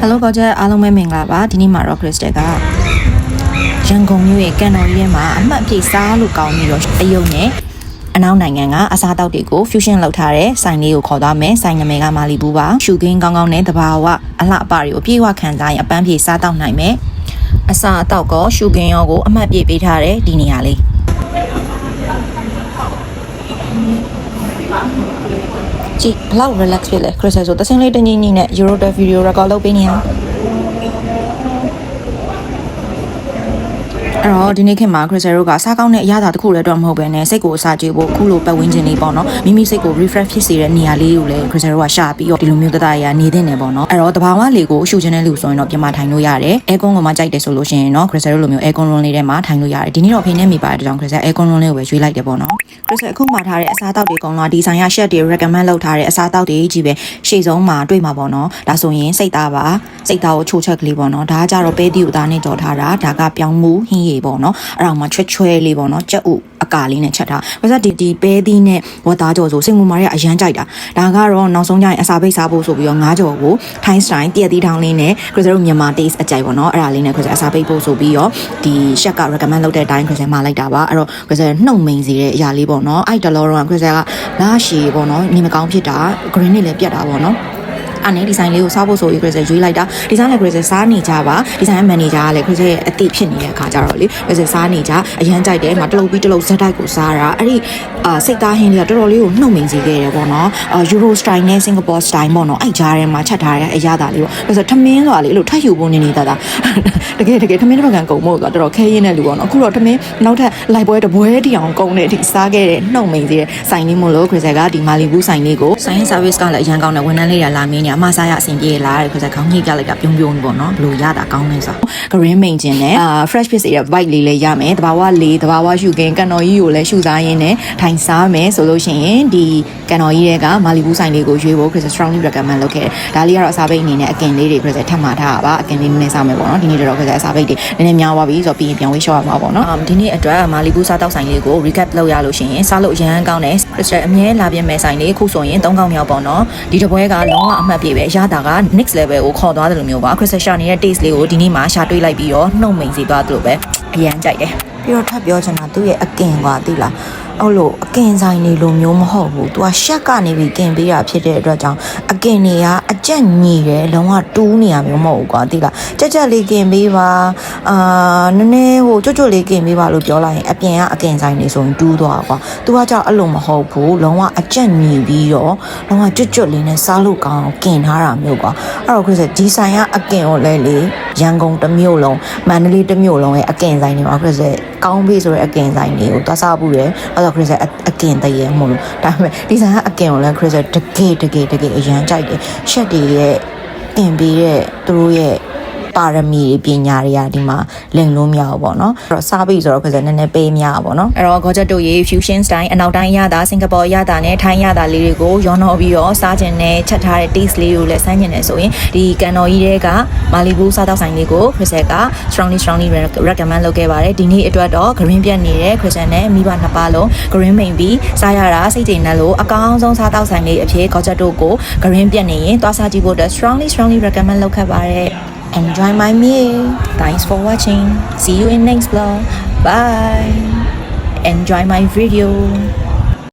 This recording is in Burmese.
Hello ကောကြအားလုံးပဲမင်္ဂလာပါဒီနေ့မှာတော့ Crystal ကရန်ကုန်မြို့ရဲ့ကန်တော်ကြီးထဲမှာအမှတ်ပြည့်စားလို့ကောင်းပြီးတော့တရုတ်နဲ့အနောက်နိုင်ငံကအစားအသောက်တွေကို fusion လုပ်ထားတဲ့ဆိုင်လေးကိုခေါ်သွားမယ်ဆိုင်နာမည်ကမာလီဘူးပါရှုခင်းကောင်းကောင်းနဲ့တဘာဝအလှအပတွေကိုပြေဝခံစားရင်အပန်းပြေစားတောက်နိုင်မယ်အစားအသောက်ကရှုခင်းရောကိုအမှတ်ပြည့်ပေးထားတဲ့ဒီနေရာလေးကြည့်ဘလောက် relax ဖြစ်လဲ Crystal ဆိုတစင်းလေးတငင်းကြီးနဲ့ Euro တဲ့ video record လုပ်ပေးနေရအဲ့တော့ဒီနေ့ခင်မှာ Crystal တို့ကစားကောင်းတဲ့အရာသာတစ်ခုလည်းတော့မဟုတ်ပဲနဲ့စိတ်ကိုအစာကြေဖို့ခုလိုပတ်ဝန်းကျင်လေးပေါ့နော်မိမိစိတ်ကို refresh ဖြစ်စေတဲ့နေရာလေးကိုလည်း Crystal တို့ကရှာပြီးတော့ဒီလိုမျိုးတသားရနေတဲ့နေပေါ့နော်အဲ့တော့တဘာဝလေးကိုရှူချင်တဲ့လူဆိုရင်တော့ပြန်မထိုင်လို့ရတယ် aircon ကိုမှကြိုက်တယ်ဆိုလို့ရှိရင်တော့ Crystal တို့လိုမျိုး aircon room လေးထဲမှာထိုင်လို့ရတယ်ဒီနေ့တော့ဖေနဲ့မိပါတယ်တဲ့ကြောင့် Crystal aircon room လေးကိုပဲရွေးလိုက်တယ်ပေါ့နော် Crystal အခုမှထားတဲ့အစားအသောက်တွေအကုန်လုံးဒီဆိုင်ရ chef တွေ recommend လုပ်ထားတဲ့အစားအသောက်တွေကြီးပဲရှေ့ဆုံးမှာတွေ့မှာပေါ့နော်ဒါဆိုရင်စိတ်သားပါစိတ်သားကိုချိုးချက်ကလေးပေါ့နော်ဒါကကြတော့ပဲတီကိုသားနဲ့ကြော်ထားတာဒါကပြောင်းမှုဟင်းရည်ပေါ့နော်အဲ့တော့မှချွဲချွဲလေးပေါ့နော်ကြက်ဥအကာလေးနဲ့ချက်ထားဘာလို့ဒီပဲသီးနဲ့ဝတ်သားကြော်ဆိုစင်ကူမာရီကအရန်ကြိုက်တာဒါကတော့နောက်ဆုံးကျရင်အစာပိတ်စားဖို့ဆိုပြီးတော့ငါးကြော်ကိုထိုင်းစတိုင်းတရက်သီးထောင်းလေးနဲ့ Crystal တို့မြန်မာ taste အကြိုက်ပေါ့နော်အဲ့ဒါလေးနဲ့ Crystal အစာပိတ်ဖို့ဆိုပြီးတော့ဒီ chef က recommend လုပ်တဲ့အတိုင်း Crystal မှာလိုက်တာပါအဲ့တော့ Crystal နှုတ်မိန်စီတဲ့အရာလေးပေါ့နော်အဲ့တလောတော့ Crystal ကလာရှည်ပေါ့နော်နေမကောင်းဖြစ်တာ green နဲ့လည်းပြတ်တာပေါ့နော်အဲ့နဲ့ဒီဇိုင်းလေးကိုစားဖို့ဆိုပြီး Crystal ရွေးလိုက်တာဒီဇိုင်းနဲ့ Crystal စားနေကြပါဒီဇိုင်း manager ကလည်း Crystal ရဲ့အသိဖြစ်နေတဲ့အခါကျတော့လေ Crystal စားနေကြအရန်ကြိုက်တယ်မတလုံးပြီးတလုံးဇက်တိုက်ကိုစားတာအဲ့ဒီစိတ်သားဟင်းလေးကတော်တော်လေးကိုနှုတ်မိန်စေခဲ့တယ်ပေါ့နော်Euro style နဲ့ Singapore style ပေါ့နော်အဲ့ကြားထဲမှာချက်ထားတဲ့အရာသားလေးပေါ့ Crystal ထမင်းဆိုတာလေအဲ့လိုထပ်ယူဖို့နေနေတာတကယ်ထမင်းတစ်ပတ်ကန်ကုန်မို့ဆိုတော့တော်တော်ခဲရင်းတဲ့လူပေါ့နော်အခုတော့ထမင်းနောက်ထပ်လိုက်ပွဲတပွဲတီအောင်ကုန်တဲ့အထိစားခဲ့တဲ့နှုတ်မိန်စေတဲ့ဆိုင်လေးမို့လို့ Crystal ကဒီမာလီဘူးဆိုင်လေးကိုဆိုင် service ကလည်းအရန်ကောင်းတဲ့ဝန်ထမ်းလေးတွေလာမင်းနေအမစားရအဆင်ပြေလာတယ် Crystal ခေါင်းညှိပြလိုက်တာပြုံးပေါ့နော်ဘလို့ရတာကောင်းလဲဆို green မိန်ခြင်းနဲ့fresh ဖြစ်စေတဲ့ vibe လေးလည်းရမယ်တဘာဝလေးတဘာဝရှုခင်းကန်တော်ကြီးကိုလည်းရှုစားရင်းနဲ့ထိုင်စားမယ်ဆိုလို့ရှိရင်ဒီကန်တော်ကြီးတွေကမာလီဘူးဆိုင်လေးကိုရွေးဖို့ Crystal strongly recommend လုပ်ခဲ့တယ်ဒါလေးကတော့အစာပိတ်အနေနဲ့အကင်လေးတွေ Crystal ထပ်မှာထားတာပါအကင်လေးနည်းနည်းစားမယ်ပေါ့နော်ဒီနေ့တော့ Crystal အစာပိတ်တွေနည်းနည်းများသွားပြီဆိုတော့ပြီးရင်ပြန်ဝေးရှော့ရမှာပေါ့နော်ဒီနေ့အတွက်မာလီဘူးစားတောက်ဆိုင်လေးကို recap လုပ်ရလို့ရှိရင်စားလို့အရန်ကောင်းတယ် Crystal အမြဲလာပြမဲ့ဆိုင်လေးခုဆိုရင်3កောင်မြောက်ပေါ့နော်ဒီတပွဲကလုံးဝအမှတ်ပြည့်ပဲရတာက next level ကိုခေါ်သွားတယ်လို့မျိုးပါ Crystal ရှာနေတဲ့ taste လေးကိုဒီနေ့မှာရှာတွေးလိုက်ပြီးတော့နှုတ်မိန်စီသွားသလိုပဲအရန်ကြိုက်တယ်ပြီးတော့ထပ်ပြောချင်တာသူ့ရဲ့အကင်ကွာသိလားအဲ့လိုအကင်ဆိုင်နေလိုမျိုးမဟုတ်ဘူးသူကရှက်ကနေပြီးကင်ပေးတာဖြစ်တဲ့အတွက်ကြောင့်အကင်တွေကအကြက်ညီတယ်လုံးဝတူးနေရမျိုးမဟုတ်ဘူးကွာသိလားကြက်ကြက်လေးကင်ပေးပါနည်းနည်းဟိုကြွတ်လေးကင်ပေးပါလို့ပြောလိုက်ရင်အပြင်ကအကင်ဆိုင်နေဆိုရင်တူးသွားကွာသူကကြောက်အဲ့လိုမဟုတ်ဘူးလုံးဝအကြက်ညီပြီးတော့လုံးဝကြွတ်လေးနဲ့စားလို့ကောင်းကင်ထားတာမျိုးကွာအဲ့တော့ Crystal ဒီဆိုင်ကအကင်ကိုလဲလေရန်ကုန်တစ်မြို့လုံးမန္တလေးတစ်မြို့လုံးရဲ့အကင်ဆိုင်တွေမှာ Crystal ကောင်းပြီဆိုတဲ့အကင်ဆိုင်တွေကိုသွားစားဖို့တယ်အဲ့တော့ Crystal အကင်တရေမို့လို့ဒါပေမဲ့ဒီဆိုင်ကအကင်ကိုလည်း Crystal တကယ်အရန်ကြိုက်တယ်ရှက်တွေရဲ့တင်ပေးတဲ့သူတို့ရဲ့ပါရမီပညာတွေကဒီမှာလင်လို့မရဘူးပေါ့နော်အဲ့တော့စားပြီဆိုတော့ Crystal နည်းနည်းပေးများပါပေါ့နော်အဲ့တော့ Gorget တို့ရေ fusion style အနောက်တိုင်းရတာ Singapore ရတာနဲ့ထိုင်းရတာလေးတွေကိုရောနှောပြီးတော့စားခြင်းနဲ့ချက်ထားတဲ့ taste လေးကိုလည်းစမ်းကျင်နေဆိုရင်ဒီကန်တော်ကြီးတွေကမာလီဘူးစားတော့ဆိုင်လေးကို Crystal က strongly recommend လုပ်ခဲ့ပါတယ်ဒီနေ့အတွက်တော့ green ပြတ်နေတဲ့ Crystal နဲ့မိဘနှစ်ပါးလုံး green မိန်ပြီးစားရတာစိတ်ကြည်နက်လို့အကောင်းဆုံးစားတော့ဆိုင်လေးအဖြစ် Gorget တို့ကို green ပြတ်နေရင်သွားစားကြည့်ဖို့အတွက် strongly recommend လုပ်ခဲ့ပါတယ်Enjoy my meal. Thanks for watching. See you in next vlog. Bye. Enjoy my video.